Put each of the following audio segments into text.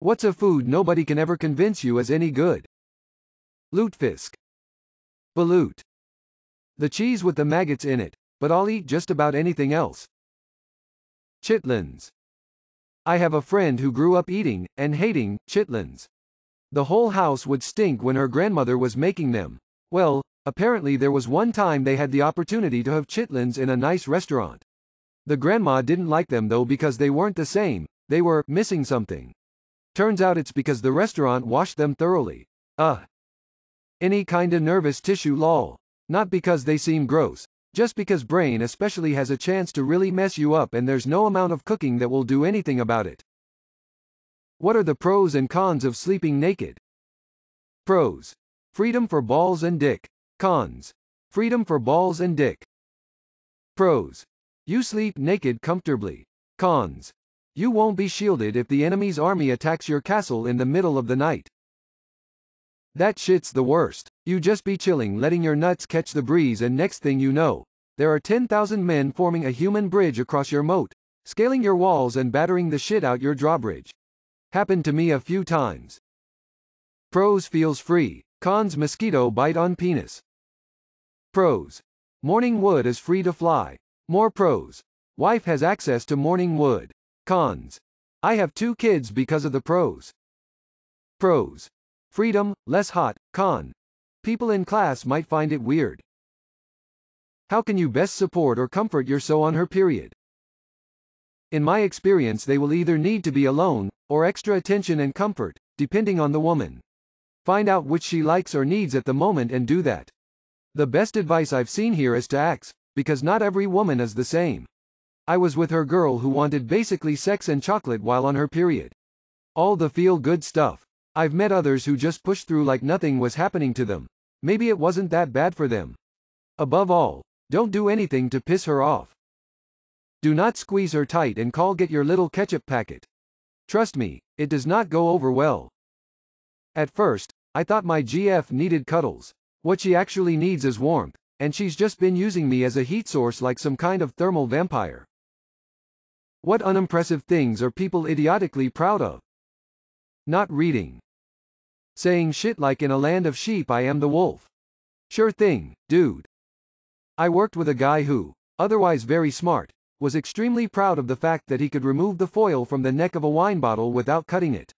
What's a food nobody can ever convince you is any good? Lutefisk. Balut. The cheese with the maggots in it, but I'll eat just about anything else. Chitlins. I have a friend who grew up eating, and hating, chitlins. The whole house would stink when her grandmother was making them. Well, apparently there was one time they had the opportunity to have chitlins in a nice restaurant. The grandma didn't like them though because they weren't the same, they were missing something. Turns out it's because the restaurant washed them thoroughly. Any kinda nervous tissue lol. Not because they seem gross, just because brain especially has a chance to really mess you up and there's no amount of cooking that will do anything about it. What are the pros and cons of sleeping naked? Pros. Freedom for balls and dick. Cons. Freedom for balls and dick. Pros. You sleep naked comfortably. Cons. You won't be shielded if the enemy's army attacks your castle in the middle of the night. That shit's the worst. You just be chilling letting your nuts catch the breeze and next thing you know, there are 10,000 men forming a human bridge across your moat, scaling your walls and battering the shit out your drawbridge. Happened to me a few times. Pros feels free. Cons mosquito bite on penis. Pros. Morning wood is free to fly. More pros. Wife has access to morning wood. Cons. I have 2 kids because of the pros. Pros. Freedom, less hot. Con. People in class might find it weird. How can you best support or comfort your so on her period? In my experience they will either need to be alone, or extra attention and comfort, depending on the woman. Find out which she likes or needs at the moment and do that. The best advice I've seen here is to ask, because not every woman is the same. I was with her girl who wanted basically sex and chocolate while on her period. All the feel-good stuff. I've met others who just pushed through like nothing was happening to them. Maybe it wasn't that bad for them. Above all, don't do anything to piss her off. Do not squeeze her tight and call get your little ketchup packet. Trust me, it does not go over well. At first, I thought my GF needed cuddles. What she actually needs is warmth, and she's just been using me as a heat source like some kind of thermal vampire. What unimpressive things are people idiotically proud of? Not reading. Saying shit like in a land of sheep I am the wolf. Sure thing, dude. I worked with a guy who, otherwise very smart, was extremely proud of the fact that he could remove the foil from the neck of a wine bottle without cutting it.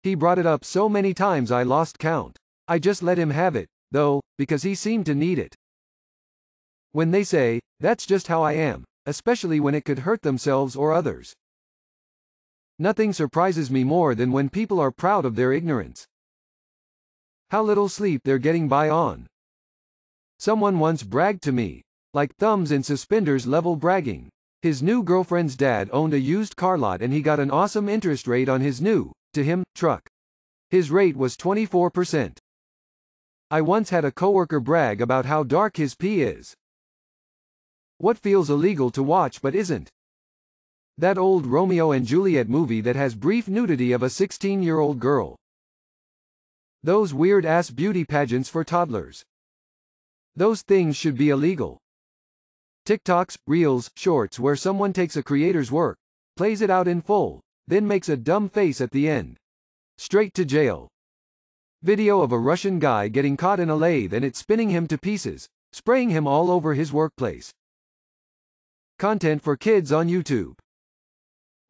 He brought it up so many times I lost count. I just let him have it, though, because he seemed to need it. When they say, that's just how I am, especially when it could hurt themselves or others. Nothing surprises me more than when people are proud of their ignorance. How little sleep they're getting by on. Someone once bragged to me, like thumbs in suspenders level bragging. His new girlfriend's dad owned a used car lot and he got an awesome interest rate on his new, to him, truck. His rate was 24%. I once had a coworker brag about how dark his pee is. What feels illegal to watch but isn't? That old Romeo and Juliet movie that has brief nudity of a 16-year-old girl. Those weird-ass beauty pageants for toddlers. Those things should be illegal. TikToks, Reels, Shorts where someone takes a creator's work, plays it out in full, then makes a dumb face at the end. Straight to jail. Video of a Russian guy getting caught in a lathe and it spinning him to pieces, spraying him all over his workplace. Content for kids on YouTube.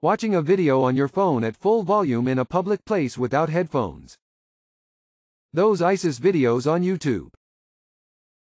Watching a video on your phone at full volume in a public place without headphones. Those ISIS videos on YouTube.